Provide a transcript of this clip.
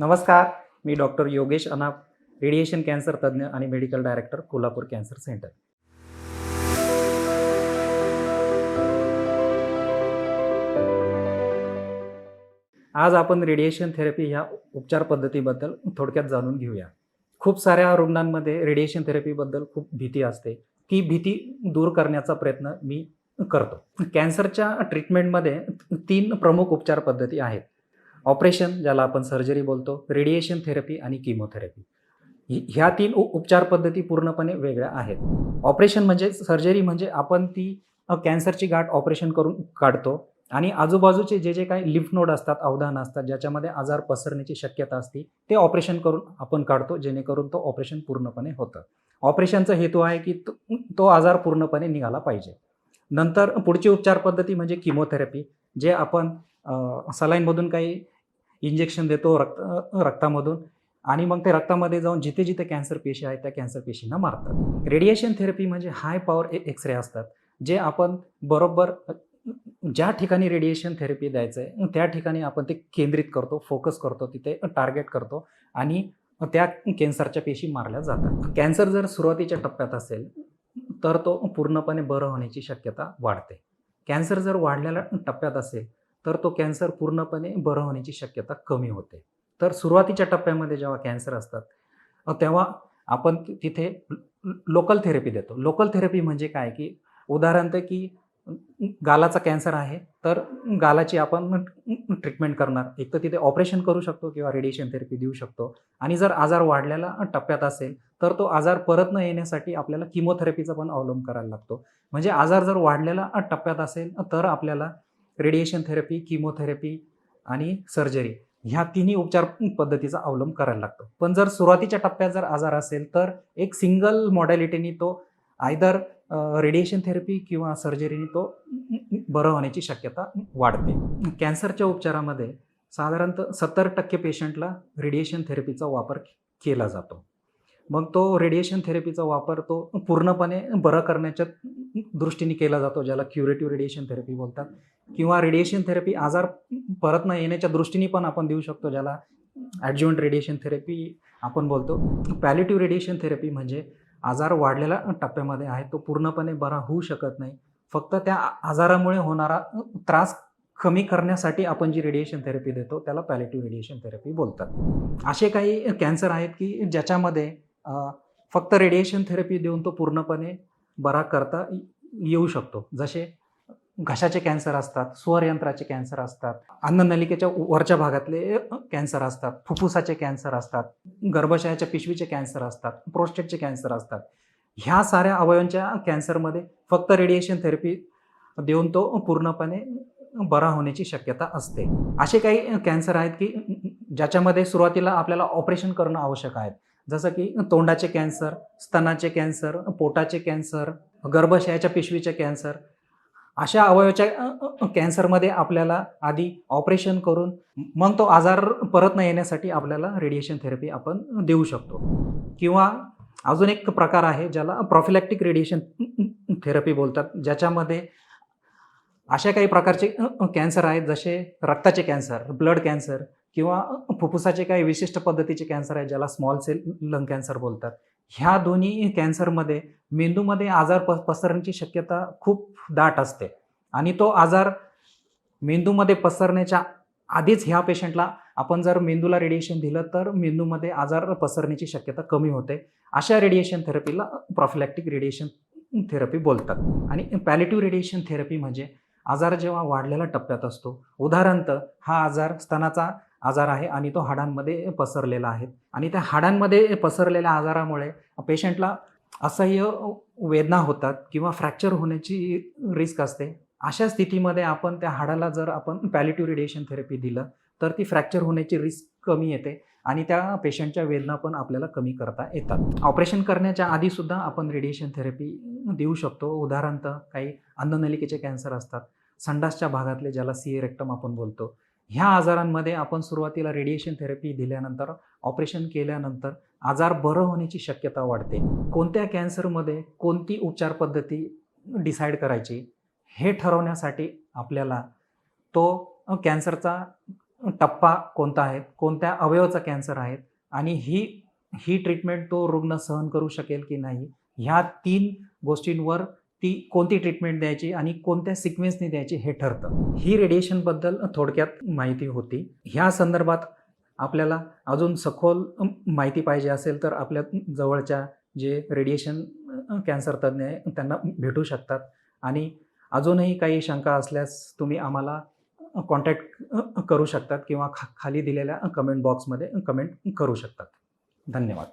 नमस्कार, मी डॉक्टर योगेश अनाप, radiation cancer तज्ज्ञ आणि medical director, Kolhapur cancer centre. आज आपण रेडिएशन थेरपी ह्या उपचार पद्धतीबद्दल थोडक्यात जाणून घेऊया. खूप साऱ्या रुग्णांमध्ये रेडिएशन थेरपीबद्दल खूप भीती असते. ती भीती दूर करण्याचा प्रयत्न मी करतो. कॅन्सरच्या ट्रीटमेंटमध्ये 3 प्रमुख उपचार पद्धती आहेत. ऑपरेशन, ज्याला आपण सर्जरी बोलतो, रेडिएशन थेरपी आणि किमोथेरपी. ह्या 3 उपचार पद्धती पूर्णपणे वेगळ्या आहेत. ऑपरेशन म्हणजे सर्जरी म्हणजे आपण ती कॅन्सरची गाठ ऑपरेशन करून काढतो आणि आजूबाजूचे जे काही लिम्फ नोड असतात, अवधान असतात, ज्याच्यामध्ये आजार पसरण्याची शक्यता असते, ते ऑपरेशन करून आपण काढतो, जेणेकरून तो ऑपरेशन पूर्णपणे होतं. ऑपरेशनचा हेतू आहे की तो आजार पूर्णपणे निघाला पाहिजे. नंतर पुढची उपचार पद्धती म्हणजे किमोथेरपी, जे आपण सलाईनमधून काही इंजेक्शन देतो रक्तामधून आणि मग ते रक्तामध्ये जाऊन जिथे कॅन्सर पेशी आहेत, त्या कॅन्सर पेशींना मारतात. रेडिएशन थेरपी म्हणजे हाय पॉवर एक्स-रे असतात, जे आपण बरोबर ज्या ठिकाणी रेडिएशन थेरपी द्यायचं आहे, त्या ठिकाणी आपण ते केंद्रित करतो, फोकस करतो, तिथे टार्गेट करतो आणि त्या कॅन्सरच्या पेशी मारल्या जातात. कॅन्सर जर सुरुवातीच्या टप्प्यात असेल, तर तो पूर्णपणे बरं होण्याची शक्यता वाढते. कॅन्सर जर वाढलेल्या टप्प्यात असेल, तर तो कॅन्सर पूर्णपणे बरं होण्याची शक्यता कमी होते. तर सुरुवातीच्या टप्प्यामध्ये जेव्हा कॅन्सर असतात, तेव्हा आपण तिथे लोकल थेरपी देतो. लोकल थेरपी म्हणजे काय, की उदाहरणार्थ की गालाचा कॅन्सर आहे, तर गालाची आपण ट्रीटमेंट करणार. एक तर तिथे ऑपरेशन करू शकतो किंवा रेडिएशन थेरपी देऊ शकतो आणि जर आजार वाढलेला टप्प्यात असेल, तर तो आजार परत न येण्यासाठी आपल्याला किमोथेरपीचा पण अवलंब करायला लागतो. म्हणजे आजार जर वाढलेला टप्प्यात असेल, तर आपल्याला रेडिएशन थेरपी, किमोथेरपी आणि सर्जरी ह्या तिन्ही उपचार पद्धतीचा अवलंब करायला लागतो. पण जर सुरुवातीच्या टप्प्यात जर आजार असेल, तर एक सिंगल मॉडॅलिटीनी तो आयदर रेडिएशन थेरपी किंवा सर्जरीने तो बरं होण्याची शक्यता वाढते. कॅन्सरच्या उपचारामध्ये साधारणतः 70% पेशंटला रेडिएशन थेरपीचा वापर केला जातो. मग तो रेडिएशन थेरपीचा वापर तो पूर्णपणे बरं करण्याच्या दृष्टीने केला जातो, ज्याला क्युरेटिव्ह रेडिएशन थेरपी बोलतात किंवा रेडिएशन थेरपी आजार परत न येण्याच्या दृष्टीने पण आपण देऊ शकतो, ज्याला ॲडज्युव्हंट रेडिएशन थेरपी आपण बोलतो. पॅलिएटिव्ह रेडिएशन थेरपी म्हणजे आजार वाढलेल्या टप्प्यामध्ये आहे, तो पूर्णपणे बरा होऊ शकत नाही. फक्त त्या आजारामुळे होणारा त्रास कमी करण्यासाठी आपण जी रेडिएशन थेरपी देतो, त्याला पॅलिएटिव्ह रेडिएशन थेरपी बोलतात. असे काही कॅन्सर आहेत की ज्याच्यामध्ये फक्त रेडिएशन थेरपी देऊन तो पूर्णपणे बरा करता येऊ शकतो. जसे घशाचे कॅन्सर असतात, स्वरयंत्राचे कॅन्सर असतात, अन्ननलिकेच्या वरच्या भागातले कॅन्सर असतात, फुफ्फुसाचे कॅन्सर असतात, गर्भाशयाच्या पिशवीचे कॅन्सर असतात, प्रोस्टेटचे कॅन्सर असतात. ह्या साऱ्या अवयवांच्या कॅन्सरमध्ये फक्त रेडिएशन थेरपी देऊन तो पूर्णपणे बरा होण्याची शक्यता असते. असे काही कॅन्सर आहेत की ज्याच्यामध्ये सुरुवातीला आपल्याला ऑपरेशन करणं आवश्यक आहे. जसं की तोंडाचे कॅन्सर, स्तनाचे कॅन्सर, पोटाचे कॅन्सर, गर्भाशयाच्या पिशवीचे कॅन्सर. अशा अवयवाच्या कॅन्सरमध्ये आपल्याला आधी ऑपरेशन करून मग तो आजार परत न येण्यासाठी आपल्याला रेडिएशन थेरपी आपण देऊ शकतो. किंवा अजून एक प्रकार आहे, ज्याला प्रॉफिलॅक्टिक रेडिएशन थेरपी बोलतात, ज्याच्यामध्ये अशा काही प्रकारचे कॅन्सर आहेत, जसे रक्ताचे कॅन्सर, ब्लड कॅन्सर किंवा फुफ्फुसाचे काही विशिष्ट पद्धतीचे कॅन्सर आहेत, ज्याला स्मॉल सेल लंग कॅन्सर बोलतात. ह्या दोन्ही कॅन्सरमध्ये मेंदूमध्ये आजार पसरण्याची शक्यता खूप दाट असते आणि तो आजार मेंदूमध्ये पसरण्याच्या आधीच ह्या पेशंटला आपण जर मेंदूला रेडिएशन दिलं, तर मेंदूमध्ये आजार पसरण्याची शक्यता कमी होते. अशा रेडिएशन थेरपीला प्रॉफिलॅक्टिक रेडिएशन थेरपी बोलतात. आणि पॅलिएटिव्ह रेडिएशन थेरपी म्हणजे आजार जेव्हा वाढलेल्या टप्प्यात असतो, उदाहरणार्थ हा आजार स्तनाचा आजार आहे आणि तो हाडांमध्ये पसरलेला आहे आणि त्या हाडांमध्ये पसरलेल्या आजारामुळे पेशंटला असह्य वेदना होतात किंवा फ्रॅक्चर होण्याची रिस्क असते. अशा स्थितीमध्ये आपण त्या हाडाला जर आपण पॅलिएटिव्ह रेडिएशन थेरपी दिलं, तर ती फ्रॅक्चर होण्याची रिस्क कमी येते आणि त्या पेशंटच्या वेदना पण आपल्याला कमी करता येतात. ऑपरेशन करण्याच्या आधीसुद्धा आपण रेडिएशन थेरपी देऊ शकतो. उदाहरणार्थ काही अन्ननलिकेचे कॅन्सर असतात, संडासच्या भागातले, ज्याला सीए रेक्टम आपण बोलतो. ह्या आजारांमध्ये आपण सुरुवातीला रेडिएशन थेरपी दिल्यानंतर, ऑपरेशन केल्यानंतर आजार बरं होण्याची शक्यता वाढते. कोणत्या कॅन्सरमध्ये कोणती उपचार पद्धती डिसाईड करायची हे ठरवण्यासाठी आपल्याला तो कॅन्सरचा टप्पा कोणता आहे, कोणत्या अवयवाचा कॅन्सर आहे आणि ही ट्रीटमेंट तो रुग्ण सहन करू शकेल की नाही, ह्या 3 गोष्टींवर ती कोणती ट्रीटमेंट द्यायची आणि कोणत्या सिक्वेन्सने द्यायची हे ठरतं. ही रेडिएशनबद्दल थोडक्यात माहिती होती. ह्या संदर्भात आपल्याला अजून सखोल माहिती पाहिजे असेल तर आपल्या जवळच्या जे रेडिएशन कॅन्सर तज्ञ आहे त्यांना भेटू शकतात आणि अजूनही काही शंका असल्यास तुम्ही आम्हाला कॉन्टॅक्ट करू शकतात किंवा खाली दिलेल्या कमेंट बॉक्समध्ये कमेंट करू शकतात. धन्यवाद.